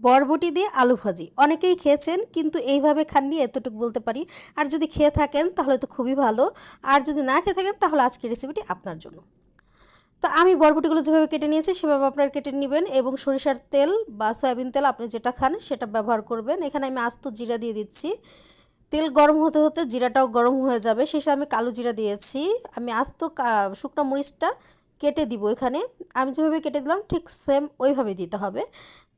বরবটি দিয়ে আলু ভাজি অনেকেই খেয়েছেন, কিন্তু এইভাবে খাননি এতটুকু বলতে পারি। আর যদি খেয়ে থাকেন তাহলে তো খুবই ভালো, আর যদি না খেয়ে থাকেন তাহলে আজকের রেসিপিটি আপনার জন্য। তো আমি বরবটিগুলো যেভাবে কেটে নিয়েছি সেভাবে আপনারা কেটে নেবেন, এবং সরিষার তেল বা সয়াবিন তেল আপনি যেটা খান সেটা ব্যবহার করবেন। এখানে আমি আস্ত জিরা দিয়ে দিচ্ছি। তেল গরম হতে হতে জিরাটাও গরম হয়ে যাবে, শেষে আমি কালো জিরা দিয়েছি। আমি আস্ত শুকনো মরিচটা কেটে দিব এখানে। আমি যেভাবে কেটে দিলাম ঠিক সেম ওইভাবে দিতে হবে,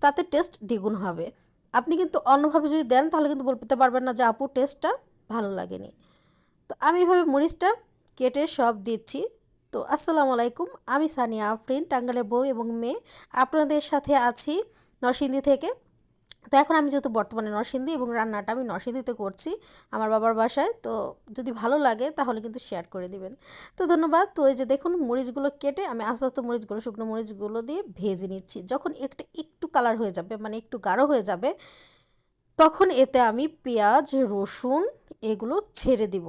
তাতে টেস্ট দ্বিগুণ হবে। আপনি কিন্তু অন্যভাবে যদি দেন তাহলে কিন্তু বলতে পারবেন না যে আপু টেস্টটা ভালো লাগেনি। তো আমি এভাবে মরিচটা কেটে সব দিচ্ছি। তো আসসালামু আলাইকুম, আমি সানিয়া আফরিন, টাঙ্গাইলের বউ এবং মেয়ে, আপনাদের সাথে আছি নরসিংদী থেকে। তো এখন আমি যেহেতু বর্তমানে নরসিংদী, এবং রান্নাটা আমি নরসিংদীতে করছি আমার বাবার বাসায়, তো যদি ভালো লাগে তাহলে কিন্তু শেয়ার করে দিবেন। তো ধন্যবাদ। তো এই যে দেখুন মরিচগুলো কেটে আমি আস্তে আস্তে মরিচগুলো শুকনো মরিচগুলো দিয়ে ভেজে নিচ্ছি। যখন একটু কালার হয়ে যাবে, মানে একটু গাঢ় হয়ে যাবে, তখন এতে আমি পেঁয়াজ রসুন এগুলো ছেড়ে দিব।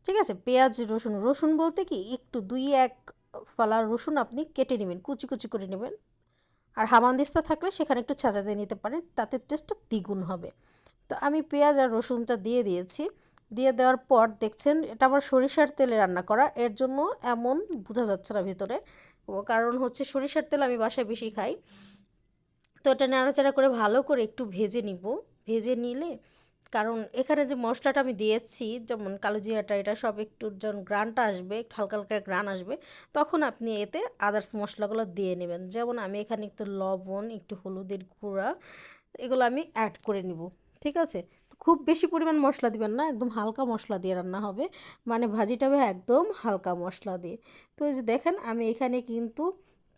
ঠিক আছে, পেঁয়াজ রসুন, রসুন বলতে কি একটু 2-1 ফালা রসুন আপনি কেটে নেবেন, কুচি কুচি করে নেবেন। আর হামানদিস্তা থাকলে সেখানে একটু ছাঁচা দিয়ে নিতে পারেন, তাতে টেস্টটা দ্বিগুণ হবে। তো আমি পেঁয়াজ আর রসুনটা দিয়ে দিয়েছি। দিয়ে দেওয়ার পর দেখছেন এটা আমার সরিষার তেলে রান্না করা, এর জন্য এমন বোঝা যাচ্ছে না ভিতরে, কারণ হচ্ছে সরিষার তেল আমি বাসায় বেশি খাই। তো এটা নাড়াচাড়া করে ভালো করে একটু ভেজে নিব। ভেজে নিলে, কারণ এখানে যে মশলাটা আমি দিয়েছি যেমন কালো জিরাটা, এটা সব একটু যখন গ্রানটা আসবে, একটু হালকা হালকা গ্রান আসবে, তখন আপনি এতে আদার্স মশলাগুলো দিয়ে নেবেন। যেমন আমি এখানে একটু লবণ, একটু হলুদের গুঁড়া, এগুলো আমি অ্যাড করে নিব। ঠিক আছে, খুব বেশি পরিমাণ মশলা দিবেন না, একদম হালকা মশলা দিয়ে রান্না হবে, মানে ভাজিটা হবে একদম হালকা মশলা দিয়ে। তো এই যে দেখেন আমি এখানে কিন্তু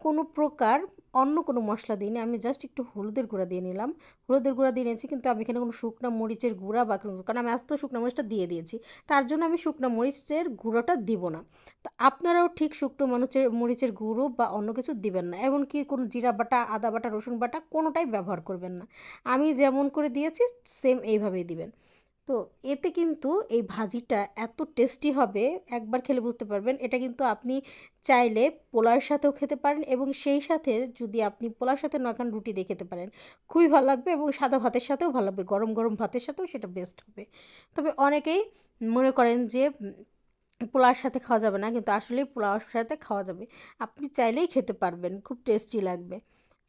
কোনো প্রকার অন্য কোনো মশলা দিইনি, আমি জাস্ট একটু হলুদের গুঁড়া দিয়ে নিলাম। হলুদের গুঁড়া দিয়ে নিয়েছি, কিন্তু আমি এখানে কোনো শুকনো মরিচের গুঁড়া বা কোনো, কারণ আমি আস্ত শুকনো মরিচটা দিয়ে দিয়েছি, তার জন্য আমি শুকনো মরিচের গুঁড়োটা দিব না। তো আপনারাও ঠিক শুকনো মরিচের গুঁড়ো বা অন্য কিছু দিবেন না, এমনকি কোনো জিরা বাটা, আদা বাটা, রসুন বাটা কোনোটাই ব্যবহার করবেন না। আমি যেমন করে দিয়েছি সেম এইভাবেই দিবেন। তো এতে কিন্তু এই ভাজিটা এত টেস্টি হবে, একবার খেলে বুঝতে পারবেন। এটা কিন্তু আপনি চাইলে পোলাওর সাথেও খেতে পারেন, এবং সেই সাথে যদি আপনি পোলাওর সাথে না খান রুটি দিয়ে খেতে পারেন, খুবই ভালো লাগবে, এবং সাদা ভাতের সাথেও ভালো লাগবে, গরম গরম ভাতের সাথেও সেটা বেস্ট হবে। তবে অনেকেই মনে করেন যে পোলাওর সাথে খাওয়া যাবে না, কিন্তু আসলেই পোলাওর সাথে খাওয়া যাবে, আপনি চাইলেই খেতে পারবেন, খুব টেস্টি লাগবে।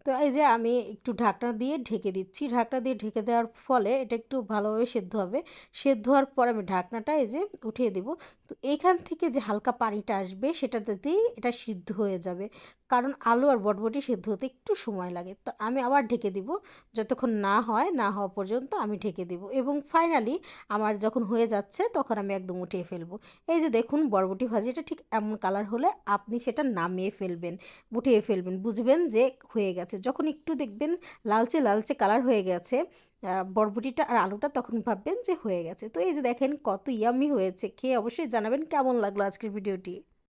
তো এই যে আমি একটু ঢাকনা দিয়ে ঢেকে দিচ্ছি, ঢাকনা দিয়ে ঢেকে দেওয়ার ফলে এটা একটু ভালোভাবে সেদ্ধ হবে। সেদ্ধ হওয়ার পর আমি ঢাকনাটা এই যে উঠিয়ে দেব। তো এইখান থেকে যে হালকা পানিটা আসবে সেটাতেই এটা সিদ্ধ হয়ে যাবে, কারণ আলু আর বটবটি সিদ্ধ হতে একটু সময় লাগে। তো আমি আবার ঢেকে দিব, যতক্ষণ না হওয়া পর্যন্ত আমি ঢেকে দিব, এবং ফাইনালি আমার যখন হয়ে যাচ্ছে তখন আমি একদম উঠিয়ে ফেলবো। এই যে দেখুন বরবটি ভাজিটা ঠিক এমন কালার হলে আপনি সেটা নামিয়ে ফেলবেন, উঠিয়ে ফেলবেন, বুঝবেন যে হয়ে গেছে। যখন একটু দেখবেন লালচে লালচে কালার হয়ে গেছে বরবটিটা আর আলুটা, তখন ভাববেন যে হয়ে গেছে। তো এই যে দেখেন কত ইয়ামি হয়েছে, খেয়ে অবশ্যই জানাবেন কেমন লাগলো আজকের ভিডিওটি।